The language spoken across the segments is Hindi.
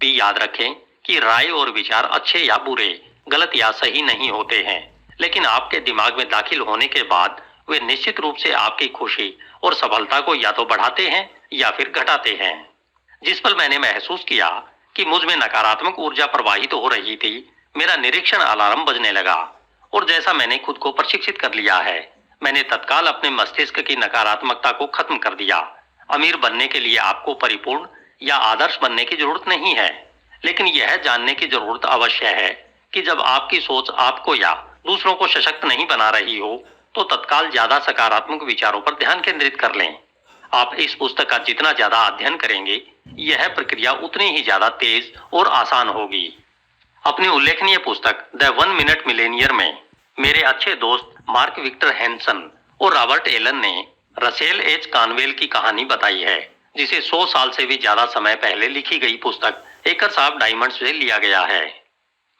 भी याद रखें कि राय और विचार अच्छे या बुरे, गलत या सही नहीं होते हैं, लेकिन आपके दिमाग में दाखिल होने के बाद वे निश्चित रूप से आपकी खुशी और सफलता को या तो बढ़ाते हैं या फिर घटाते हैं। जिस पल मैंने महसूस किया कि मुझ में नकारात्मक ऊर्जा प्रवाहित हो रही थी, मेरा निरीक्षण अलार्म बजने लगा और जैसा मैंने खुद को प्रशिक्षित कर लिया है, मैंने तत्काल अपने मस्तिष्क की नकारात्मकता को खत्म कर दिया। अमीर बनने के लिए आपको परिपूर्ण या आदर्श बनने की जरूरत नहीं है, लेकिन यह जानने की जरूरत अवश्य है कि जब आपकी सोच आपको या दूसरों को सशक्त नहीं बना रही हो, तो तत्काल ज्यादा सकारात्मक विचारों पर ध्यान केंद्रित कर लें। आप इस पुस्तक का जितना ज्यादा अध्ययन करेंगे, यह प्रक्रिया उतनी ही ज्यादा तेज और आसान होगी। अपनी उल्लेखनीय पुस्तक द 1 मिनट मिलेनियर में मेरे अच्छे दोस्त मार्क विक्टर हैंसन और रॉबर्ट एलन ने रसेल एच कानवेल की कहानी बताई है, जिसे 100 साल से भी ज्यादा समय पहले लिखी गई पुस्तक एकर्स ऑफ डायमंड्स से लिया गया है।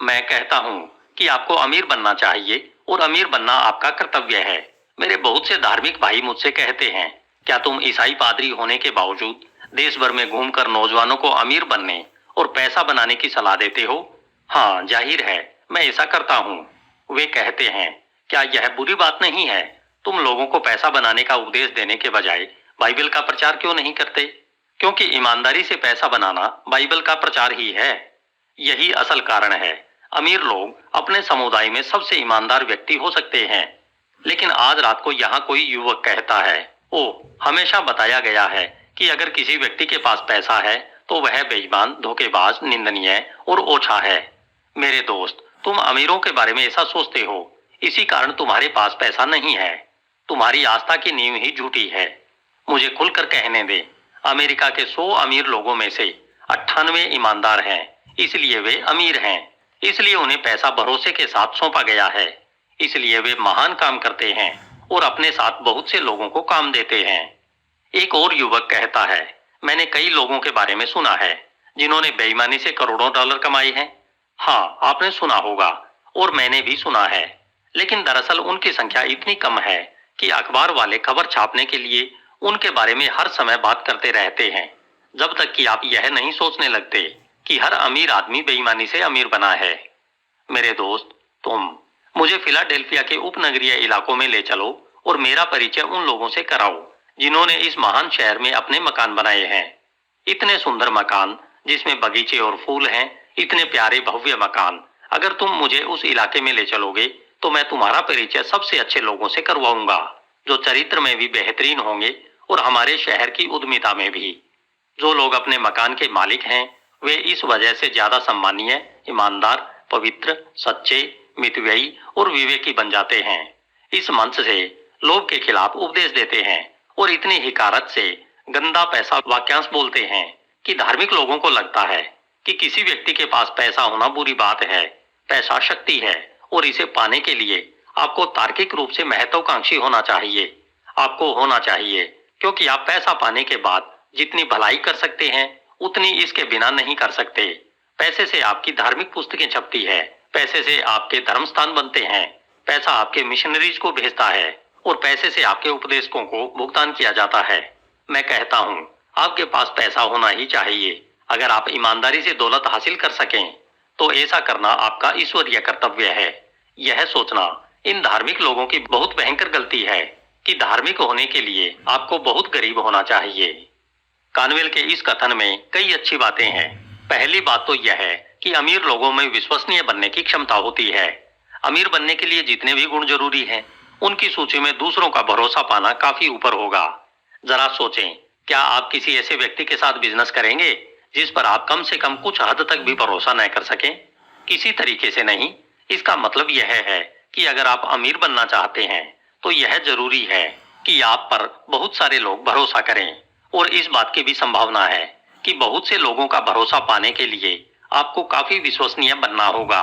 मैं कहता हूँ कि आपको अमीर बनना चाहिए और अमीर बनना आपका कर्तव्य है। मेरे बहुत से धार्मिक भाई मुझसे कहते हैं, क्या तुम ईसाई पादरी होने के बावजूद देश भर में घूमकर नौजवानों को अमीर बनने और पैसा बनाने की सलाह देते हो? हाँ, जाहिर है, मैं ऐसा करता हूँ। वे कहते हैं, क्या यह बुरी बात नहीं है? तुम लोगों को पैसा बनाने का उपदेश देने के बजाय बाइबल का प्रचार क्यों नहीं करते? क्योंकि ईमानदारी से पैसा बनाना बाइबल का प्रचार ही है। यही असल कारण है। अमीर लोग अपने समुदाय में सबसे ईमानदार व्यक्ति हो सकते हैं, लेकिन आज रात को यहाँ कोई युवक कहता है, ओ, हमेशा बताया गया है कि अगर किसी व्यक्ति के पास पैसा है तो वह बेईमान, धोखेबाज, निंदनीय और ओछा है। मेरे दोस्त, तुम अमीरों के बारे में ऐसा सोचते हो, इसी कारण तुम्हारे पास पैसा नहीं है। तुम्हारी आस्था की नींव ही झूठी है। मुझे खुलकर कहने दे, अमेरिका के 100 अमीर लोगों में से 98 ईमानदार हैं, इसलिए वे अमीर हैं। इसलिए उन्हें पैसा भरोसे के साथ सौंपा गया है। इसलिए वे महान काम करते हैं और अपने साथ बहुत से लोगों को काम देते हैं। एक और युवक कहता है, मैंने कई लोगों के बारे में सुना है जिन्होंने बेईमानी से करोड़ों डॉलर कमाए हैं। हाँ, आपने सुना होगा और मैंने भी सुना है, लेकिन दरअसल उनकी संख्या इतनी कम है कि अखबार वाले खबर छापने के लिए उनके बारे में हर समय बात करते रहते हैं, जब तक कि आप यह नहीं सोचने लगते कि हर अमीर आदमी बेईमानी से अमीर बना है। मेरे दोस्त, तुम मुझे फिलाडेल्फिया के उपनगरीय इलाकों में ले चलो और मेरा परिचय उन लोगों से कराओ जिन्होंने इस महान शहर में अपने मकान बनाए हैं। इतने सुंदर मकान जिसमें बगीचे और फूल हैं, इतने प्यारे भव्य मकान। अगर तुम मुझे उस इलाके में ले चलोगे तो मैं तुम्हारा परिचय सबसे अच्छे लोगों से करवाऊंगा, जो चरित्र में भी बेहतरीन होंगे और हमारे शहर की उद्यमिता में भी। जो लोग अपने मकान के मालिक हैं, वे इस वजह से ज्यादा सम्मानीय, ईमानदार, पवित्र, सच्चे, मितव्ययी और विवेकी बन जाते हैं। इस मंच से लोभ के खिलाफ उपदेश देते हैं और इतनी हिकारत से गंदा पैसा वाक्यांश बोलते हैं कि धार्मिक लोगों को लगता है कि किसी व्यक्ति के पास पैसा होना बुरी बात है। पैसा शक्ति है और इसे पाने के लिए आपको तार्किक रूप से महत्वाकांक्षी होना चाहिए। आपको होना चाहिए, क्योंकि आप पैसा पाने के बाद जितनी भलाई कर सकते हैं, उतनी इसके बिना नहीं कर सकते। पैसे से आपकी धार्मिक पुस्तकें छपती है, पैसे से आपके धर्म स्थान बनते हैं, पैसा आपके मिशनरीज को भेजता है और पैसे से आपके उपदेशकों को भुगतान किया जाता है। मैं कहता हूँ, आपके पास पैसा होना ही चाहिए। अगर आप ईमानदारी से दौलत हासिल कर सकें, तो ऐसा करना आपका ईश्वरीय कर्तव्य है। यह सोचना इन धार्मिक लोगों की बहुत भयंकर गलती है कि धार्मिक होने के लिए आपको बहुत गरीब होना चाहिए। कानवेल के इस कथन में कई अच्छी बातें हैं। पहली बात तो यह है कि अमीर लोगों में विश्वसनीय बनने की क्षमता होती है। अमीर बनने के लिए जितने भी गुण जरूरी हैं, उनकी सूची में दूसरों का भरोसा पाना काफी ऊपर होगा। जरा सोचें, क्या आप किसी ऐसे व्यक्ति के साथ बिजनेस करेंगे जिस पर आप कम से कम कुछ हद तक भी भरोसा न कर सकें? किसी तरीके से नहीं। इसका मतलब यह है कि अगर आप अमीर बनना चाहते हैं, तो यह जरूरी है कि आप पर बहुत सारे लोग भरोसा करें, और इस बात की भी संभावना है कि बहुत से लोगों का भरोसा पाने के लिए आपको काफी विश्वसनीय बनना होगा।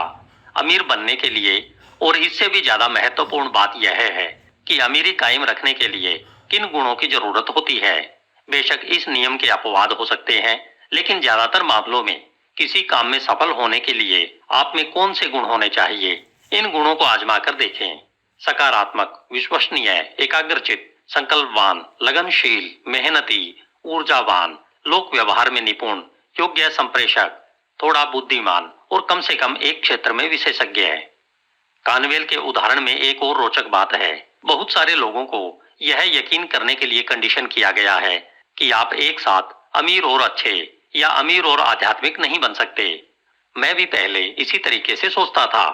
अमीर बनने के लिए और इससे भी ज्यादा महत्वपूर्ण बात यह है कि अमीरी कायम रखने के लिए किन गुणों की जरूरत होती है। बेशक इस नियम के अपवाद हो सकते हैं, लेकिन ज्यादातर मामलों में किसी काम में सफल होने के लिए आप में कौन से गुण होने चाहिए, इन गुणों को आजमा कर देखें। सकारात्मक, विश्वसनीय, एकाग्रचित, संकल्पवान, लगनशील, मेहनती, ऊर्जावान, लोक व्यवहार में निपुण, योग्य संप्रेषक। थोड़ा बुद्धिमान और कम से कम एक क्षेत्र में विशेषज्ञ है। कानवेल के उदाहरण में एक और रोचक बात है। बहुत सारे लोगों को यह यकीन करने के लिए कंडीशन किया गया है कि आप एक साथ अमीर और अच्छे या अमीर और आध्यात्मिक नहीं बन सकते। मैं भी पहले इसी तरीके से सोचता था।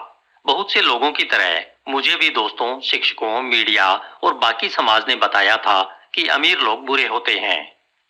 बहुत से लोगों की तरह मुझे भी दोस्तों, शिक्षकों, मीडिया और बाकी समाज ने बताया था कि अमीर लोग बुरे होते हैं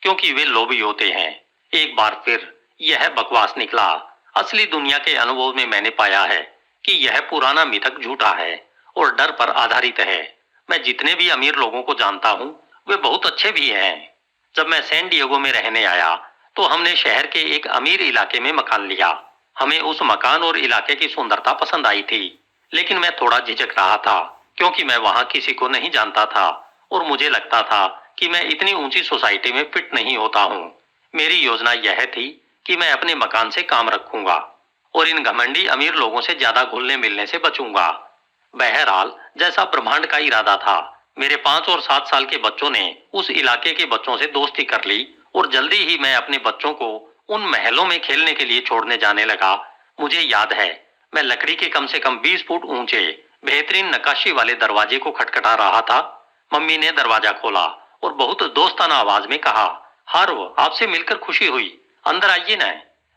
क्योंकि वे लोभी होते हैं। एक बार फिर यह बकवास निकला। असली दुनिया के अनुभव में मैंने पाया है कि यह पुराना मिथक झूठा है और डर पर आधारित है। मैं जितने भी अमीर लोगों को जानता हूँ वे बहुत अच्छे भी हैं। जब मैं सैन डिएगो में रहने आया तो हमने शहर के एक अमीर इलाके में मकान लिया। हमें उस मकान और इलाके की सुंदरता पसंद आई थी, लेकिन मैं थोड़ा झिझक रहा था क्योंकि मैं वहां किसी को नहीं जानता था और मुझे लगता था कि मैं इतनी ऊंची सोसाइटी में फिट नहीं होता हूँ। मेरी योजना यह थी कि मैं अपने मकान से काम रखूंगा और इन घमंडी अमीर लोगों से ज्यादा घुलने मिलने से बचूंगा। बहरहाल जैसा ब्रह्मांड का इरादा था, मेरे 5 और 7 साल के बच्चों ने उस इलाके के बच्चों से दोस्ती कर ली और जल्दी ही मैं अपने बच्चों को उन महलों में खेलने के लिए छोड़ने जाने लगा। मुझे याद है, मैं लकड़ी के कम से कम 20 फुट ऊंचे बेहतरीन नक्काशी वाले दरवाजे को खटखटा रहा था। मम्मी ने दरवाजा खोला और बहुत दोस्ताना आवाज में कहा, हार्व, आपसे मिलकर खुशी हुई, अंदर आइए ना।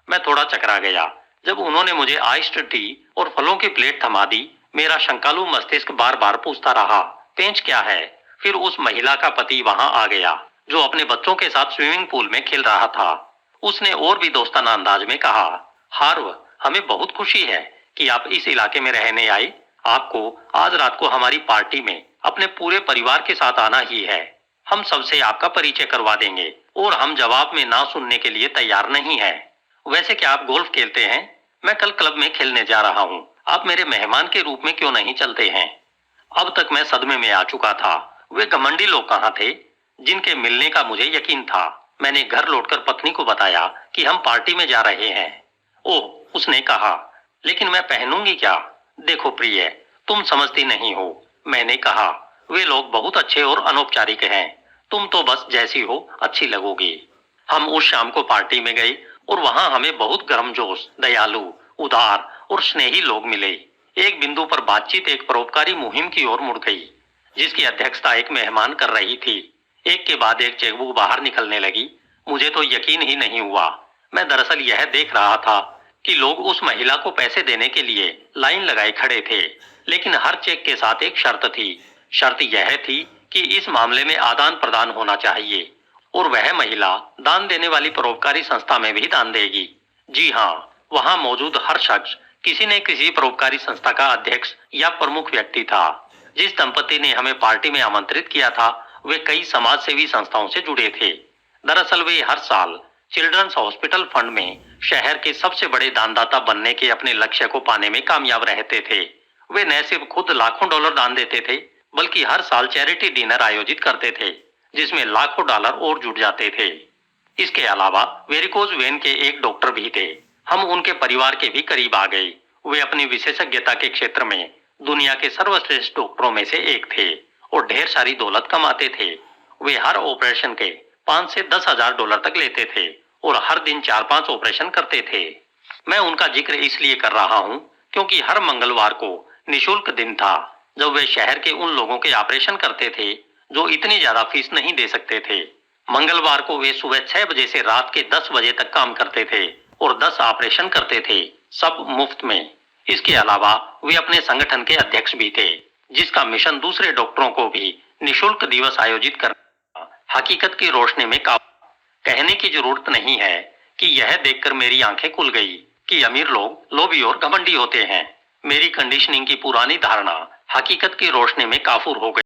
मैं थोड़ा चकरा गया जब उन्होंने मुझे आइस्ड टी और फलों की प्लेट थमा दी। मेरा शंकालु मस्तिष्क बार बार पूछता रहा, पेंच क्या है। फिर उस महिला का पति वहां आ गया जो अपने बच्चों के साथ स्विमिंग पूल में खेल रहा था। उसने और भी दोस्ताना अंदाज में कहा, हार्व, हमें बहुत खुशी है कि आप इस इलाके में रहने आए। आपको आज रात को हमारी पार्टी में अपने पूरे परिवार के साथ आना ही है। हम सबसे आपका परिचय करवा देंगे और हम जवाब में ना सुनने के लिए तैयार नहीं है। वैसे क्या आप गोल्फ खेलते हैं? मैं कल क्लब में खेलने जा रहा हूँ। आप मेरे मेहमान के रूप में क्यों नहीं चलते हैं? अब तक मैं सदमे में आ चुका था। वे घमंडी लोग कहाँ थे जिनके मिलने का मुझे यकीन था? मैंने घर लौटकर पत्नी को बताया कि हम पार्टी में जा रहे हैं। ओह, उसने कहा, लेकिन मैं पहनूंगी क्या? देखो प्रिय, तुम समझती नहीं हो। मैंने कहा, वे लोग बहुत अच्छे और अनौपचारिक हैं। तुम तो बस जैसी हो अच्छी लगोगी। हम उस शाम को पार्टी में गए और वहां हमें बहुत गर्मजोश, दयालु, उदार और स्नेही लोग मिले। एक बिंदु पर बातचीत एक परोपकारी मुहिम की ओर मुड़ गई, जिसकी अध्यक्षता एक मेहमान कर रही थी। एक के बाद एक चेकबुक बाहर निकलने लगी। मुझे तो यकीन ही नहीं हुआ। मैं दरअसल यह देख रहा था कि लोग उस महिला को पैसे देने के लिए लाइन लगाए खड़े थे, लेकिन हर चेक के साथ एक शर्त थी। शर्त यह थी कि इस मामले में आदान प्रदान होना चाहिए और वह महिला दान देने वाली परोपकारी संस्था में भी दान देगी। जी हाँ, वहां मौजूद हर शख्स किसी न किसी परोपकारी संस्था का अध्यक्ष या प्रमुख व्यक्ति था। जिस दंपति ने हमें पार्टी में आमंत्रित किया था वे कई समाज सेवी संस्थाओं से जुड़े थे। दरअसल वे हर साल चिल्ड्रंस हॉस्पिटल फंड में शहर के सबसे बड़े दानदाता बनने के अपने लक्ष्य को पाने में कामयाब रहते थे। वे न सिर्फ खुद लाखों डॉलर दान देते थे, बल्कि हर साल चैरिटी डिनर आयोजित करते थे जिसमें लाखों डॉलर और जुट जाते थे। इसके अलावा वेरिकोज वेन के एक डॉक्टर भी थे। हम उनके परिवार के भी करीब आ गए। वे अपनी विशेषज्ञता के क्षेत्र में दुनिया के सर्वश्रेष्ठ डॉक्टरों में से एक थे और ढेर सारी दौलत कमाते थे। वे हर ऑपरेशन के 5 से 10 हजार डॉलर तक लेते थे और हर दिन 4-5 ऑपरेशन करते थे। मैं उनका जिक्र इसलिए कर रहा हूँ क्योंकि हर मंगलवार को निशुल्क दिन था जब वे शहर के उन लोगों के ऑपरेशन करते थे जो इतनी ज्यादा फीस नहीं दे सकते थे। मंगलवार को वे सुबह 6 बजे से रात के 10 बजे तक काम करते थे और 10 ऑपरेशन करते थे, सब मुफ्त में। इसके अलावा वे अपने संगठन के अध्यक्ष भी थे, जिसका मिशन दूसरे डॉक्टरों को भी निशुल्क दिवस आयोजित करना। हकीकत की रोशनी में कहने की जरूरत नहीं है कि यह देखकर मेरी आंखें खुल गई कि अमीर लोग लोभी और घमंडी होते हैं। मेरी कंडीशनिंग की पुरानी धारणा हकीकत की रोशनी में काफूर हो गई।